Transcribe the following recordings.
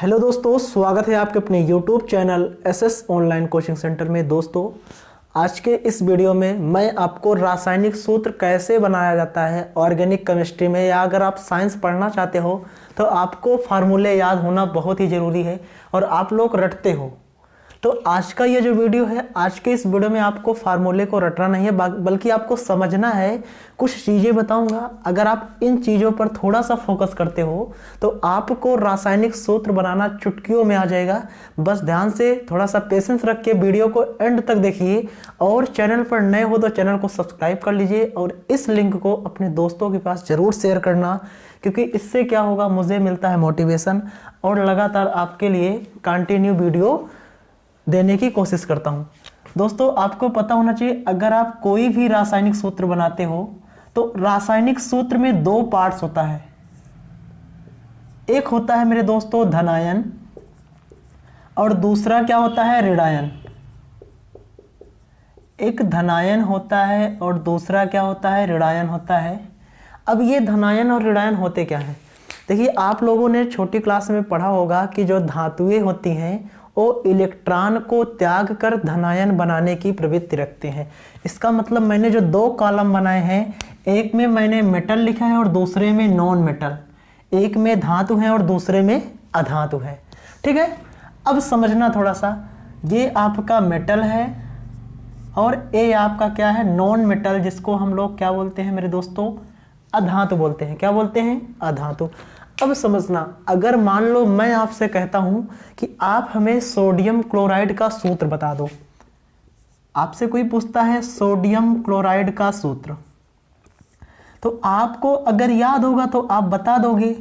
Hello दोस्तों, स्वागत है आपके अपने YouTube channel SS online coaching centre में। दोस्तों, आज के इस वीडियो में मैं आपको रासायनिक सूत्र कैसे बनाया जाता है ऑर्गेनिक केमिस्ट्री में, या अगर आप साइंस पढ़ना चाहते हो तो आपको फार्मूले याद होना बहुत ही ज़रूरी है और आप लोग रटते हो। तो आज का ये जो वीडियो है, आज के इस वीडियो में आपको फार्मूले को रटना नहीं है, बल्कि आपको समझना है। कुछ चीज़ें बताऊंगा, अगर आप इन चीज़ों पर थोड़ा सा फोकस करते हो तो आपको रासायनिक सूत्र बनाना चुटकियों में आ जाएगा। बस ध्यान से थोड़ा सा पेशेंस रख के वीडियो को एंड तक देखिए, और चैनल पर नए हो तो चैनल को सब्सक्राइब कर लीजिए और इस लिंक को अपने दोस्तों के पास ज़रूर शेयर करना, क्योंकि इससे क्या होगा, मुझे मिलता है मोटिवेशन और लगातार आपके लिए कंटिन्यू वीडियो देने की कोशिश करता हूं। दोस्तों, आपको पता होना चाहिए, अगर आप कोई भी रासायनिक सूत्र बनाते हो तो रासायनिक सूत्र में दो पार्ट्स होता है। एक होता है मेरे दोस्तों धनायन, और दूसरा क्या होता है, ऋणायन। एक धनायन होता है और दूसरा क्या होता है, ऋणायन होता है। अब ये धनायन और ऋणायन होते क्या हैं? देखिए, आप लोगों ने छोटी क्लास में पढ़ा होगा कि जो धातुएं होती हैं वो इलेक्ट्रॉन को त्याग कर धनायन बनाने की प्रवृत्ति रखते हैं। इसका मतलब मैंने जो दो कॉलम बनाए हैं, एक में मैंने मेटल लिखा है और दूसरे में नॉन मेटल। एक में धातु है और दूसरे में अधातु है। ठीक है, अब समझना थोड़ा सा, ये आपका मेटल है और ये आपका क्या है, नॉन मेटल, जिसको हम लोग क्या बोलते हैं मेरे दोस्तों, अधातु बोलते हैं। क्या बोलते हैं, अधातु। अब समझना, अगर मान लो मैं आपसे कहता हूं कि आप हमें सोडियम क्लोराइड का सूत्र बता दो, आपसे कोई पूछता है सोडियम क्लोराइड का सूत्र, तो आपको अगर याद होगा तो आप बता दोगे,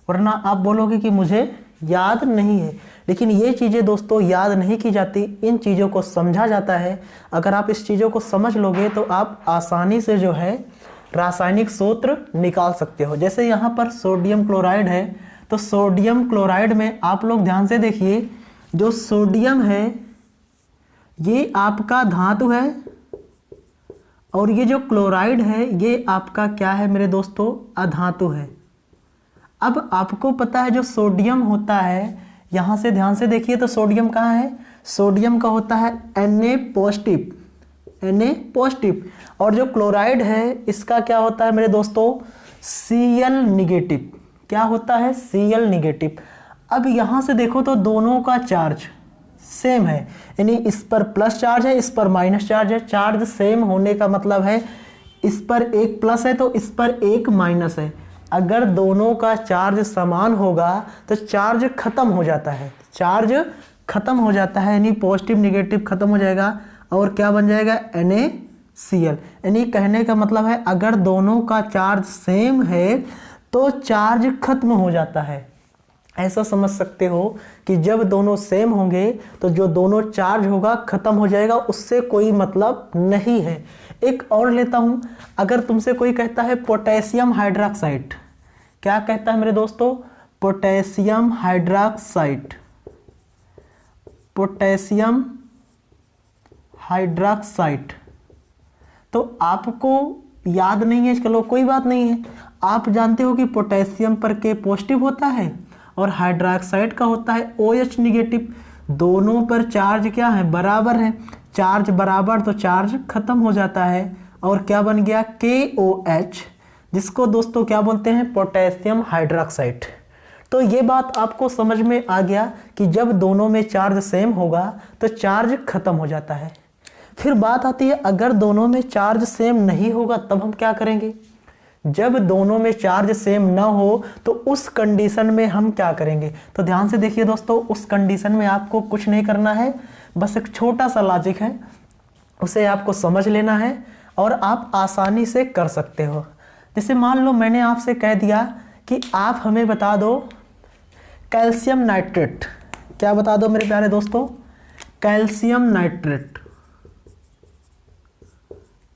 वरना आप बोलोगे कि मुझे याद नहीं है। लेकिन ये चीज़ें दोस्तों याद नहीं की जाती, इन चीज़ों को समझा जाता है। अगर आप इस चीज़ों को समझ लोगे तो आप आसानी से जो है रासायनिक सूत्र निकाल सकते हो। जैसे यहाँ पर सोडियम क्लोराइड है, तो सोडियम क्लोराइड में आप लोग ध्यान से देखिए, जो सोडियम है ये आपका धातु है और ये जो क्लोराइड है ये आपका क्या है मेरे दोस्तों, अधातु है। अब आपको पता है जो सोडियम होता है, यहाँ से ध्यान से देखिए तो सोडियम कहाँ है, सोडियम का होता है Na पॉजिटिव, Na पॉजिटिव, और जो क्लोराइड है इसका क्या होता है मेरे दोस्तों, Cl निगेटिव। क्या होता है, Cl निगेटिव। अब यहाँ से देखो तो दोनों का चार्ज सेम है, यानी इस पर प्लस चार्ज है, इस पर माइनस चार्ज है। चार्ज सेम होने का मतलब है इस पर एक प्लस है तो इस पर एक माइनस है। अगर दोनों का चार्ज समान होगा तो चार्ज खत्म हो जाता है, चार्ज खत्म हो जाता है, यानी पॉजिटिव निगेटिव खत्म हो जाएगा और क्या बन जाएगा, NaCl। यानी कहने का मतलब है अगर दोनों का चार्ज सेम है तो चार्ज खत्म हो जाता है। ऐसा समझ सकते हो कि जब दोनों सेम होंगे तो जो दोनों चार्ज होगा खत्म हो जाएगा, उससे कोई मतलब नहीं है। एक और लेता हूं, अगर तुमसे कोई कहता है पोटेशियम हाइड्रोक्साइड, क्या कहता है मेरे दोस्तों, पोटेशियम हाइड्रोक्साइड, पोटेशियम हाइड्रोक्साइड, तो आपको याद नहीं है, चलो कोई बात नहीं है। आप जानते हो कि पोटेशियम पर के पॉजिटिव होता है और हाइड्रोक्साइड का होता है OH निगेटिव। दोनों पर चार्ज क्या है, बराबर है। चार्ज बराबर तो चार्ज खत्म हो जाता है और क्या बन गया, KOH, जिसको दोस्तों क्या बोलते हैं, पोटेशियम हाइड्रोक्साइड। तो ये बात आपको समझ में आ गया कि जब दोनों में चार्ज सेम होगा तो चार्ज खत्म हो जाता है। फिर बात आती है, अगर दोनों में चार्ज सेम नहीं होगा तब हम क्या करेंगे। जब दोनों में चार्ज सेम ना हो तो उस कंडीशन में हम क्या करेंगे, तो ध्यान से देखिए दोस्तों, उस कंडीशन में आपको कुछ नहीं करना है, बस एक छोटा सा लॉजिक है, उसे आपको समझ लेना है और आप आसानी से कर सकते हो। जैसे मान लो मैंने आपसे कह दिया कि आप हमें बता दो कैल्शियम नाइट्रेट। क्या बता दो मेरे प्यारे दोस्तों, कैल्शियम नाइट्रेट,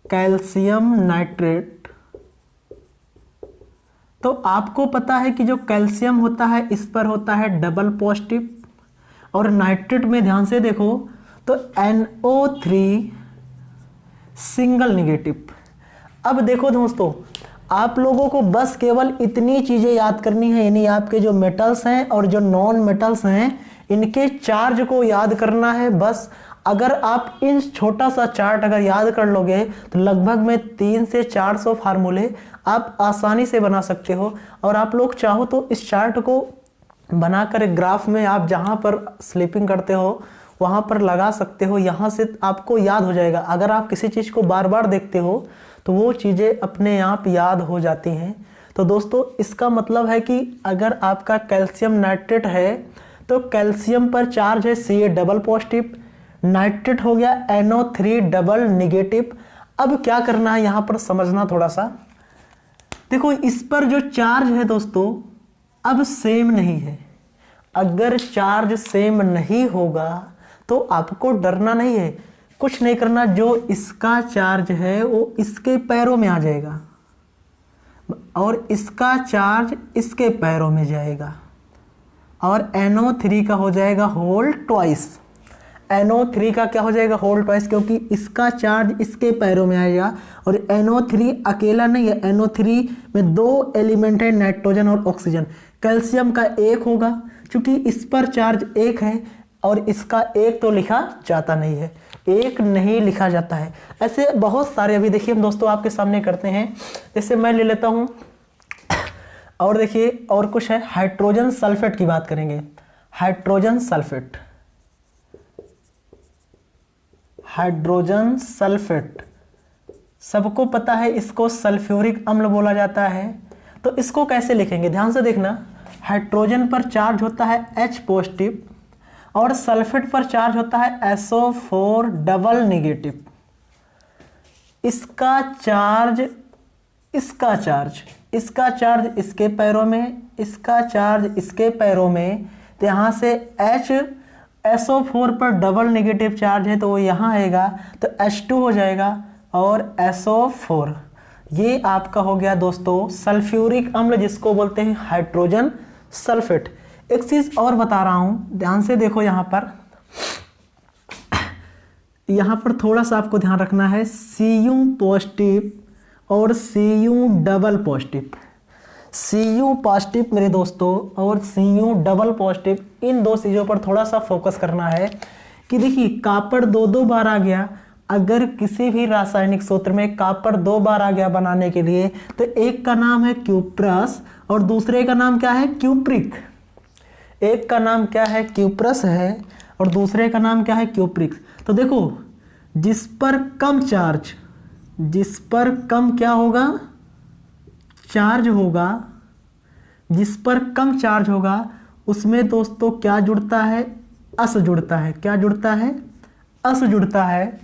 कैल्शियम नाइट्रेट। तो आपको पता है कि जो कैल्शियम होता है इस पर होता है डबल पॉजिटिव, और नाइट्रेट में ध्यान से देखो तो NO3 सिंगल निगेटिव। अब देखो दोस्तों, आप लोगों को बस केवल इतनी चीज़ें याद करनी है, यानी आपके जो मेटल्स हैं और जो नॉन मेटल्स हैं इनके चार्ज को याद करना है बस। अगर आप इन छोटा सा चार्ट अगर याद कर लोगे तो लगभग में 300 से 400 फार्मूले आप आसानी से बना सकते हो। और आप लोग चाहो तो इस चार्ट को बनाकर एक ग्राफ में आप जहाँ पर स्लीपिंग करते हो वहाँ पर लगा सकते हो, यहाँ से आपको याद हो जाएगा। अगर आप किसी चीज़ को बार बार देखते हो तो वो चीज़ें अपने आप याद हो जाती हैं। तो दोस्तों इसका मतलब है कि अगर आपका कैल्शियम नाइट्रेट है तो कैल्शियम पर चार्ज है Ca डबल पॉजिटिव, नाइट्रेट हो गया NO3 डबल निगेटिव। अब क्या करना है यहाँ पर समझना थोड़ा सा, देखो इस पर जो चार्ज है दोस्तों अब सेम नहीं है। अगर चार्ज सेम नहीं होगा तो आपको डरना नहीं है, कुछ नहीं करना, जो इसका चार्ज है वो इसके पैरों में आ जाएगा और इसका चार्ज इसके पैरों में जाएगा और NO3 का हो जाएगा होल ट्वाइस। NO3 का क्या हो जाएगा होल ट्वाइस, क्योंकि इसका चार्ज इसके पैरों में आएगा और NO3 अकेला नहीं है, NO3 में 2 एलिमेंट है नाइट्रोजन और ऑक्सीजन। कैल्शियम का 1 होगा, क्योंकि इस पर चार्ज 1 है और इसका 1 तो लिखा जाता नहीं है, 1 नहीं लिखा जाता है। ऐसे बहुत सारे अभी देखिए हम दोस्तों आपके सामने करते हैं। जैसे मैं ले लेता हूँ और देखिए और कुछ है, हाइड्रोजन सल्फेट की बात करेंगे। हाइड्रोजन सल्फेट, हाइड्रोजन सल्फेट सबको पता है, इसको सल्फ्यूरिक अम्ल बोला जाता है। तो इसको कैसे लिखेंगे ध्यान से देखना। हाइड्रोजन पर चार्ज होता है H पॉजिटिव और सल्फेट पर चार्ज होता है SO4 डबल निगेटिव। इसका चार्ज इसका चार्ज इसका चार्ज इसके पैरों में, इसका चार्ज इसके पैरों में, तो यहाँ से SO4 पर डबल नेगेटिव चार्ज है तो वो यहाँ आएगा तो H2 हो जाएगा और SO4। ये आपका हो गया दोस्तों सल्फ्यूरिक अम्ल, जिसको बोलते हैं हाइड्रोजन सल्फेट। एक चीज़ और बता रहा हूँ, ध्यान से देखो यहाँ पर थोड़ा सा आपको ध्यान रखना है। Cu पॉजिटिव और Cu double positive, Cu positive मेरे दोस्तों और Cu डबल पॉजिटिव, इन 2 चीज़ों पर थोड़ा सा फोकस करना है कि देखिए कापर 2 बार आ गया। अगर किसी भी रासायनिक सूत्र में कापर 2 बार आ गया बनाने के लिए तो एक का नाम है क्यूप्रस और दूसरे का नाम क्या है क्यूप्रिक। एक का नाम क्या है क्यूप्रस है और दूसरे का नाम क्या है क्यूप्रिक। तो देखो जिस पर कम चार्ज, जिस पर कम क्या होगा चार्ज होगा, जिस पर कम चार्ज होगा उसमें दोस्तों क्या जुड़ता है अस जुड़ता है। क्या जुड़ता है अस जुड़ता है।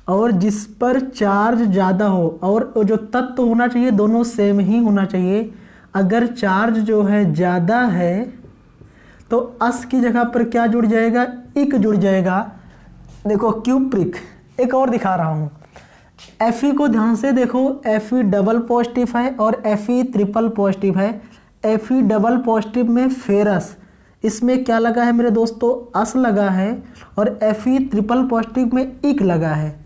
और जिस पर चार्ज ज़्यादा हो और जो तत्व होना चाहिए दोनों सेम ही होना चाहिए। अगर चार्ज जो है ज़्यादा है तो अस की जगह पर क्या जुड़ जाएगा इक जुड़ जाएगा। देखो क्यूप्रिक, एक और दिखा रहा हूँ। Fe को ध्यान से देखो, Fe डबल पॉजिटिव है और Fe ट्रिपल पॉजिटिव है। Fe डबल पॉजिटिव में फेरस, इसमें क्या लगा है मेरे दोस्तों अस लगा है और Fe ट्रिपल पॉजिटिव में इक लगा है।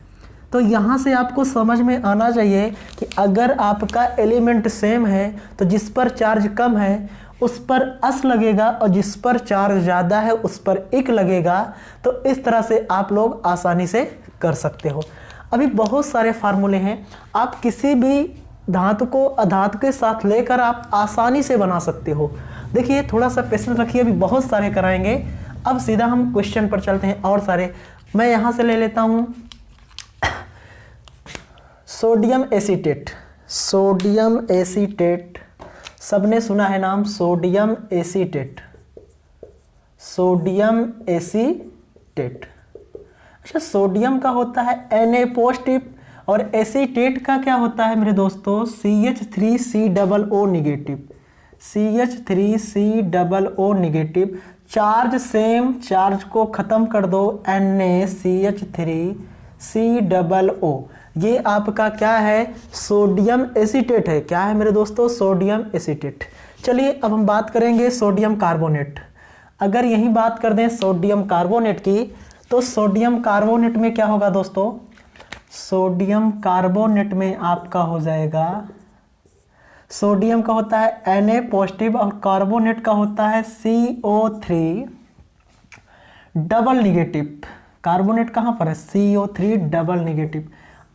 तो यहाँ से आपको समझ में आना चाहिए कि अगर आपका एलिमेंट सेम है तो जिस पर चार्ज कम है उस पर अस लगेगा और जिस पर चार्ज ज़्यादा है उस पर इक लगेगा। तो इस तरह से आप लोग आसानी से कर सकते हो। अभी बहुत सारे फार्मूले हैं, आप किसी भी धातु को अधातु के साथ लेकर आप आसानी से बना सकते हो। देखिए थोड़ा सा पेशेंस रखिए, अभी बहुत सारे कराएंगे। अब सीधा हम क्वेश्चन पर चलते हैं और सारे। मैं यहाँ से ले लेता हूँ सोडियम एसीटेट। सोडियम एसीटेट सबने सुना है नाम, सोडियम एसीटेट, सोडियम एसीटेट। अच्छा सोडियम का होता है Na पॉजिटिव और एसीटेट का क्या होता है मेरे दोस्तों CH3COO negative, CH3COO negative. Charge same, charge को ख़त्म कर दो NaCH3COO। ये आपका क्या है सोडियम एसीटेट है। क्या है मेरे दोस्तों सोडियम एसीटेट। चलिए अब हम बात करेंगे सोडियम कार्बोनेट। अगर यही बात कर दें सोडियम कार्बोनेट की तो सोडियम कार्बोनेट में क्या होगा दोस्तों, सोडियम कार्बोनेट में आपका हो जाएगा सोडियम का होता है Na पॉजिटिव और कार्बोनेट का होता है CO3 डबल निगेटिव। कार्बोनेट कहाँ पर है? CO3 double negative.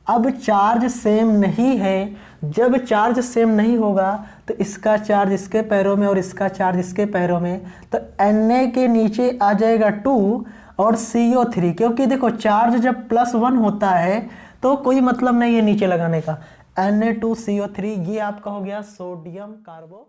अब चार्ज सेम नहीं है, जब चार्ज सेम नहीं होगा तो इसका चार्ज इसके पैरों में और इसका चार्ज इसके पैरों में, तो Na के नीचे आ जाएगा 2 और CO3, क्योंकि देखो चार्ज जब +1 होता है तो कोई मतलब नहीं है नीचे लगाने का। Na2CO3 ये आपका हो गया सोडियम कार्बो